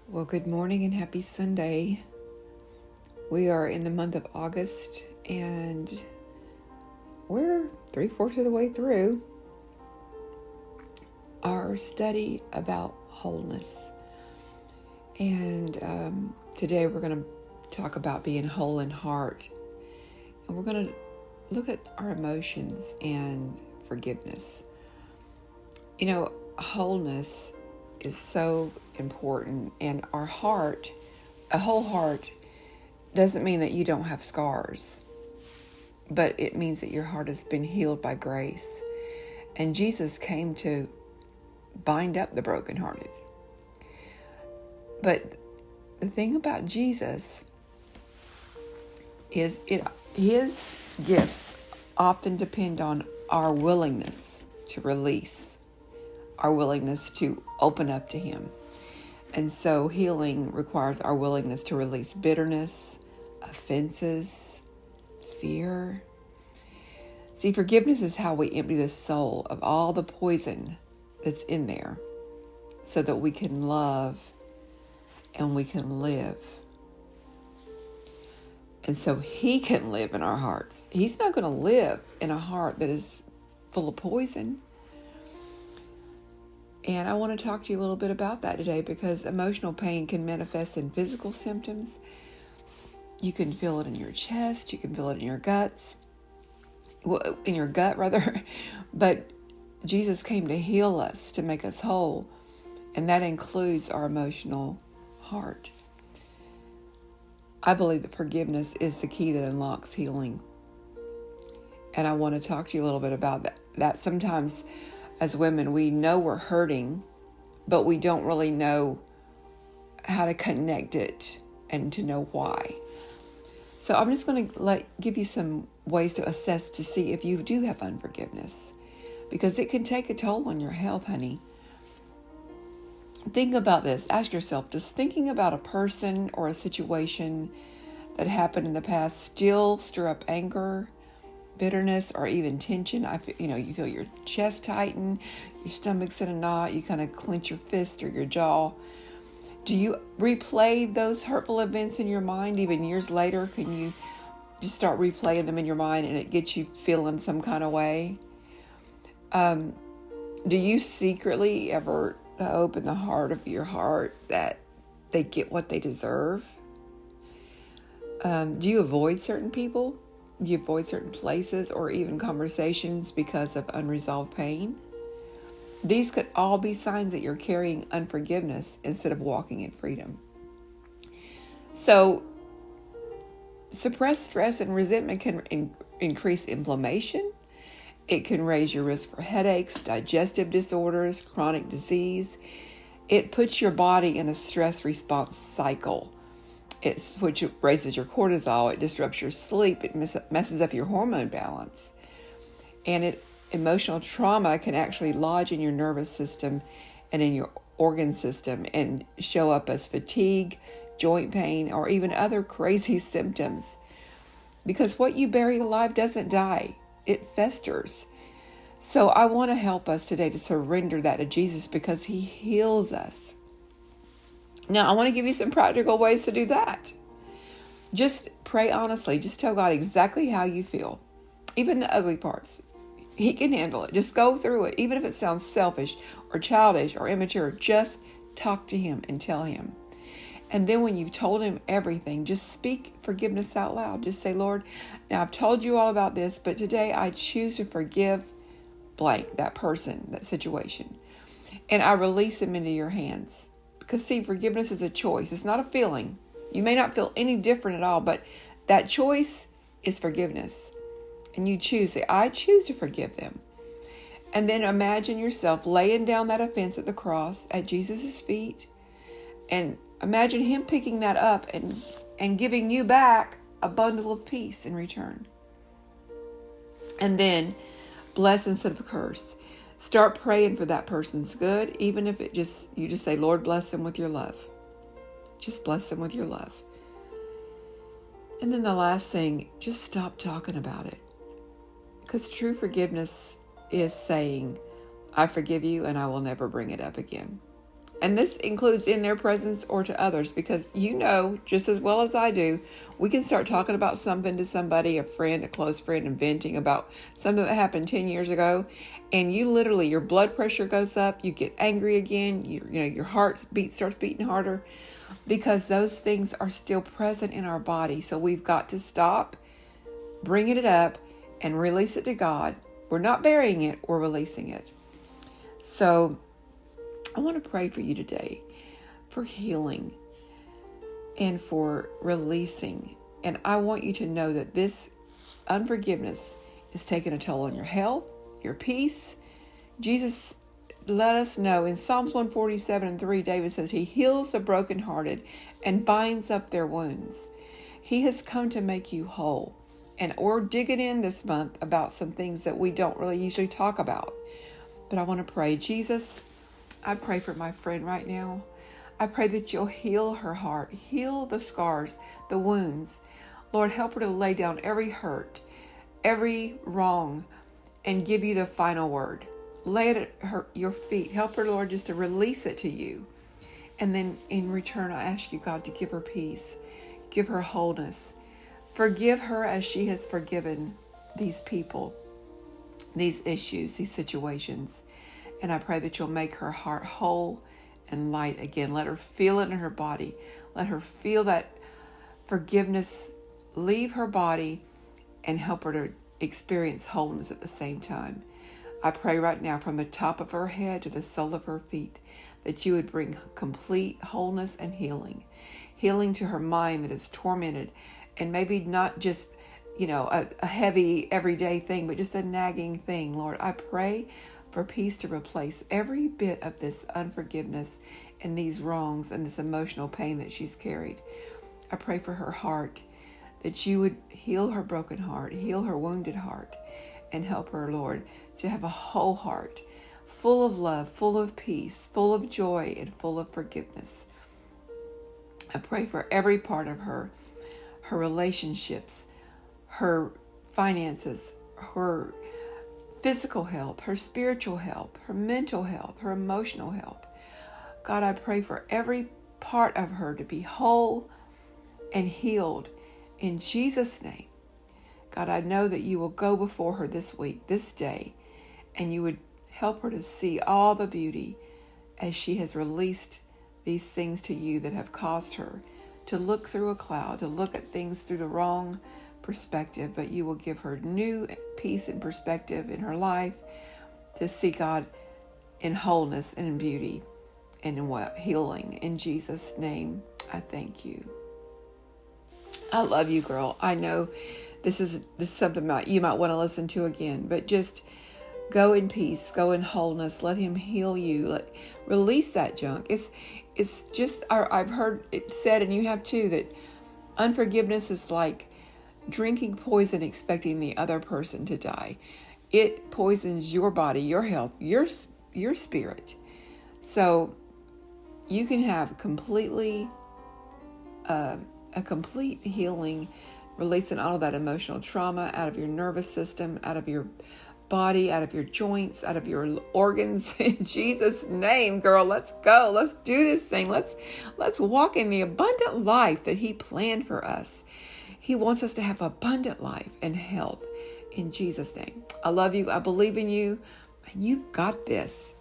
Well, good morning and happy Sunday. We are in the month of August and we're 3/4 of the way through our study about wholeness. And today we're going to talk about being whole in heart. And we're going to look at our emotions and forgiveness. You know, wholeness is so important, and our heart, a whole heart, doesn't mean that you don't have scars, but it means that your heart has been healed by grace. And Jesus came to bind up the brokenhearted. But the thing about Jesus is his gifts often depend on our willingness to release, our willingness to open up to him. And so healing requires our willingness to release bitterness, offenses, fear. See, forgiveness is how we empty the soul of all the poison that's in there so that we can love and we can live. And so he can live in our hearts. He's not going to live in a heart that is full of poison. And I want to talk to you a little bit about that today, because emotional pain can manifest in physical symptoms. You can feel it in your chest. You can feel it in your guts. Well, in your gut, rather. But Jesus came to heal us, to make us whole. And that includes our emotional heart. I believe that forgiveness is the key that unlocks healing. And I want to talk to you a little bit about that. Sometimes as women, we know we're hurting, but we don't really know how to connect it and to know why. So I'm just going to give you some ways to assess to see if you do have unforgiveness, because it can take a toll on your health, honey. Think about this. Ask yourself, does thinking about a person or a situation that happened in the past still stir up anger, bitterness, or even tension? You feel your chest tighten, your stomach's in a knot, you kind of clench your fist or your jaw. Do you replay those hurtful events in your mind even years later? Can you just start replaying them in your mind and it gets you feeling some kind of way? Do you secretly ever hope in the heart of your heart that they get what they deserve? Do you avoid certain people? Do you avoid certain places or even conversations because of unresolved pain? These could all be signs that you're carrying unforgiveness instead of walking in freedom. So, suppressed stress and resentment can increase inflammation. It can raise your risk for headaches, digestive disorders, chronic disease. It puts your body in a stress response cycle, which raises your cortisol. It disrupts your sleep. It messes up your hormone balance. And emotional trauma can actually lodge in your nervous system and in your organ system and show up as fatigue, joint pain, or even other crazy symptoms. Because what you bury alive doesn't die. It festers. So I want to help us today to surrender that to Jesus, because he heals us. Now, I want to give you some practical ways to do that. Just pray honestly. Just tell God exactly how you feel. Even the ugly parts. He can handle it. Just go through it. Even if it sounds selfish or childish or immature, just talk to him and tell him. And then when you've told him everything, just speak forgiveness out loud. Just say, Lord, now I've told you all about this, but today I choose to forgive blank, that person, that situation. And I release him into your hands. Because see, forgiveness is a choice. It's not a feeling. You may not feel any different at all, but that choice is forgiveness. And you choose it. I choose to forgive them. And then imagine yourself laying down that offense at the cross at Jesus' feet. And imagine him picking that up and giving you back a bundle of peace in return. And then bless instead of curse. Start praying for that person's good, even if you just say, Lord, bless them with your love. Just bless them with your love. And then the last thing, just stop talking about it. Because true forgiveness is saying, I forgive you and I will never bring it up again. And this includes in their presence or to others, because you know, just as well as I do, we can start talking about something to somebody, a friend, a close friend, and venting about something that happened 10 years ago. And you literally, your blood pressure goes up, you get angry again, your heart starts beating harder, because those things are still present in our body. So we've got to stop bringing it up and release it to God. We're not burying it, we're releasing it. So I want to pray for you today for healing and for releasing. And I want you to know that this unforgiveness is taking a toll on your health, your peace. Jesus let us know in Psalms 147:3, David says he heals the brokenhearted and binds up their wounds. He has come to make you whole. And we're digging in this month about some things that we don't really usually talk about. But I want to pray. Jesus, I pray for my friend right now. I pray that you'll heal her heart, heal the scars, the wounds. Lord, help her to lay down every hurt, every wrong, and give you the final word. Lay it at your feet. Help her, Lord, just to release it to you. And then in return, I ask you, God, to give her peace, give her wholeness. Forgive her as she has forgiven these people, these issues, these situations. And I pray that you'll make her heart whole and light again. Let her feel it in her body. Let her feel that forgiveness leave her body and help her to experience wholeness at the same time. I pray right now from the top of her head to the sole of her feet that you would bring complete wholeness and healing. Healing to her mind that is tormented, and maybe not just, a heavy everyday thing, but just a nagging thing. Lord, I pray for peace to replace every bit of this unforgiveness and these wrongs and this emotional pain that she's carried. I pray for her heart, that you would heal her broken heart, heal her wounded heart, and help her, Lord, to have a whole heart, full of love, full of peace, full of joy, and full of forgiveness. I pray for every part of her relationships, her finances, her physical health, her spiritual health, her mental health, her emotional health. God, I pray for every part of her to be whole and healed in Jesus' name. God, I know that you will go before her this week, this day, and you would help her to see all the beauty as she has released these things to you that have caused her to look through a cloud, to look at things through the wrong perspective, but you will give her new peace and perspective in her life to see God in wholeness and in beauty and in healing. In Jesus' name, I thank you. I love you, girl. I know this is something you might want to listen to again, but just go in peace, go in wholeness. Let him heal you. Release that junk. It's just, I've heard it said, and you have too, that unforgiveness is like drinking poison expecting the other person to die. It poisons your body, your health, your spirit. So you can have a complete healing, releasing all of that emotional trauma out of your nervous system, out of your body, out of your joints, out of your organs. In Jesus' name, girl, let's go. Let's do this thing. Let's walk in the abundant life that he planned for us. He wants us to have abundant life and health in Jesus' name. I love you. I believe in you. And you've got this.